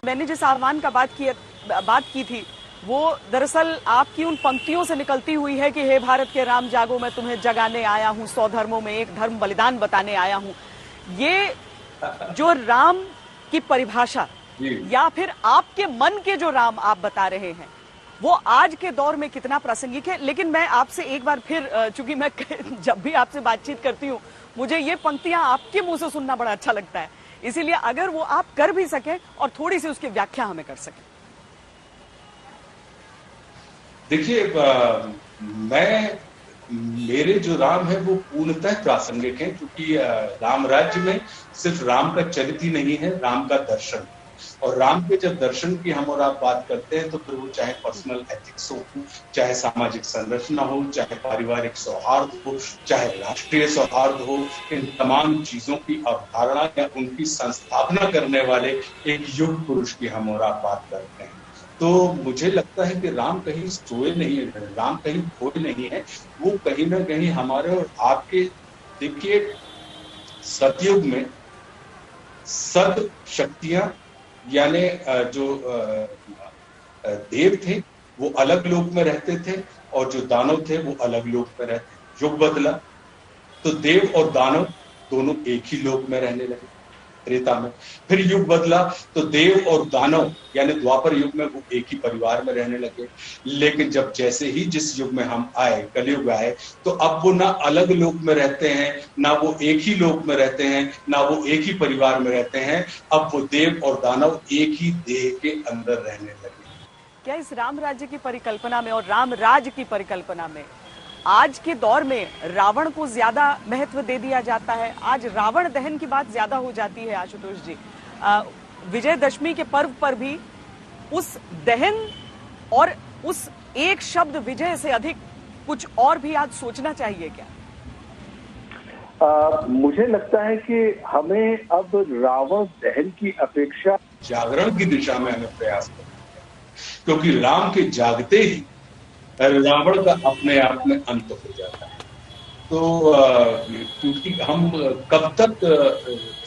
मैंने जिस आह्वान का बात की थी वो दरअसल आपकी उन पंक्तियों से निकलती हुई है कि हे भारत के राम जागो, मैं तुम्हें जगाने आया हूं, 100 धर्मों में एक धर्म बलिदान बताने आया हूं। ये जो राम की परिभाषा या फिर आपके मन के जो राम आप बता रहे हैं वो आज के दौर में कितना प्रासंगिक है। लेकिन मैं आपसे एक बार फिर, चूंकि मैं जब भी आपसे बातचीत करती हूँ मुझे ये पंक्तियां आपके मुंह से सुनना बड़ा अच्छा लगता है, इसीलिए अगर वो आप कर भी सकें और थोड़ी सी उसकी व्याख्या हमें कर सकें। देखिए, मेरे जो राम है वो पूर्णतः प्रासंगिक है, क्योंकि राम राज्य में सिर्फ राम का चरित्र ही नहीं है, राम का दर्शन। और राम के जब दर्शन की हम और आप बात करते हैं तो फिर वो चाहे पर्सनल एथिक्स हो, चाहे सामाजिक संरचना हो, चाहे पारिवारिक सौहार्द हो, चाहे राष्ट्रीय सौहार्द हो, इन तमाम चीजों की अवधारणा या उनकी संस्थापना करने वाले एक युग पुरुष की हम और आप बात करते हैं। तो मुझे लगता है कि राम कहीं सोए नहीं है, राम कहीं खोए नहीं है, वो कहीं ना कहीं हमारे और आपके, देखिए, सतयुग में सद शक्तियां यानी जो देव थे वो अलग लोक में रहते थे और जो दानव थे वो अलग लोक में रहते। युग बदला तो देव और दानव दोनों एक ही लोक में रहने लगे त्रेता में। फिर युग बदला तो देव और दानव यानी द्वापर युग में वो एक ही परिवार में रहने लगे। लेकिन जब जैसे ही जिस युग में हम आए, कलयुग आए, तो अब वो ना अलग लोक में रहते हैं, ना वो एक ही लोक में रहते हैं, ना वो एक ही परिवार में रहते हैं। अब वो देव और दानव एक ही देह के अंदर रहने लगे। क्या इस राम राज्य की परिकल्पना में और राम राज की परिकल्पना में आज के दौर में रावण को ज्यादा महत्व दे दिया जाता है? आज रावण दहन की बात ज्यादा हो जाती है आशुतोष जी। विजयदशमी के पर्व पर भी उस दहन और उस एक शब्द विजय से अधिक कुछ और भी आज सोचना चाहिए क्या? मुझे लगता है कि हमें अब रावण दहन की अपेक्षा जागरण की दिशा में हमें प्रयास करना है, क्योंकि राम के जागते ही रावण का अपने आप में अंत हो जाता है। तो क्योंकि हम कब तक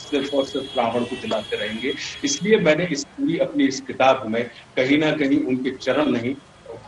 सिर्फ और सिर्फ रावण को जलाते रहेंगे, इसलिए मैंने इस पूरी अपनी इस किताब में कहीं ना कहीं उनके चरण नहीं,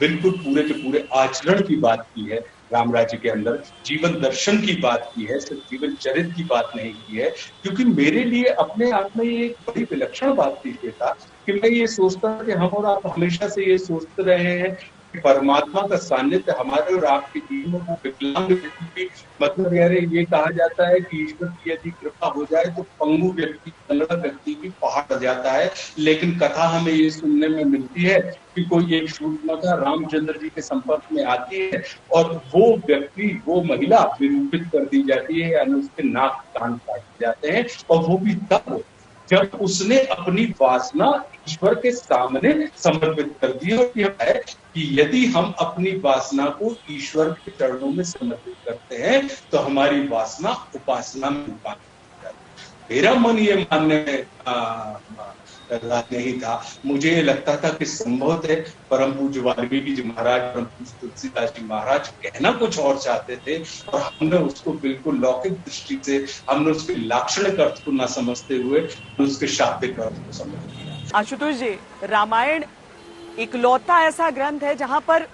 बिल्कुल पूरे के पूरे आचरण की बात की है। राम राज्य के अंदर जीवन दर्शन की बात की है, सिर्फ जीवन चरित्र की बात नहीं की है। क्योंकि मेरे लिए अपने आप में ये एक बड़ी विलक्षण बात थी था कि मैं ये सोचता कि हम और आप हमेशा से ये सोचते रहे हैं कि परमात्मा का सानिध्य हमारे और आपके जीवन को विकलांग व्यक्ति की, मतलब यार ये कहा जाता है कि ईश्वर की यदि कृपा हो जाए तो पंगु व्यक्ति, लंगड़ा व्यक्ति भी पहाड़ जाता है। लेकिन कथा हमें ये सुनने में मिलती है कि कोई एक शूर्पणखा रामचंद्र जी के संपर्क में आती है और वो व्यक्ति, वो महिला विरूपित कर दी जाती है, यानी उसके नाक कान काट जाते हैं। और वो भी तब जब उसने अपनी वासना ईश्वर के सामने समर्पित कर दी। और यह है कि यदि हम अपनी वासना को ईश्वर के चरणों में समर्पित करते हैं तो हमारी वासना उपासना में रूपांतरित हो जाती है। मेरा मन ये मानने में नहीं था, मुझे ये लगता था कि संभवतः परम पूज्य वाल्मीकि जी महाराज, परम पूज्य तुलसीदास जी महाराज कहना कुछ और चाहते थे और हमने उसको बिल्कुल लौकिक दृष्टि से, हमने उसके लाक्षणिक अर्थ को न समझते हुए उसके शाब्दिक अर्थ को समझ लिया। आशुतोष जी, रामायण इकलौता ऐसा ग्रंथ है जहां पर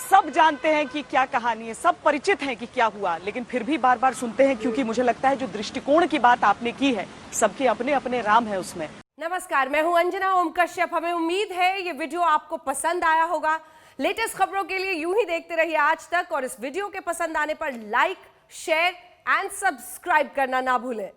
सब जानते हैं कि क्या कहानी है, सब परिचित हैं कि क्या हुआ, लेकिन फिर भी बार बार सुनते हैं, क्योंकि मुझे लगता है जो दृष्टिकोण की बात आपने की है, सबके अपने अपने राम है उसमें। नमस्कार, मैं हूं अंजना ओम कश्यप। हमें उम्मीद है ये वीडियो आपको पसंद आया होगा। लेटेस्ट खबरों के लिए यूं ही देखते रहिए आज तक, और इस वीडियो के पसंद आने पर लाइक, शेयर एंड सब्सक्राइब करना ना भूलें।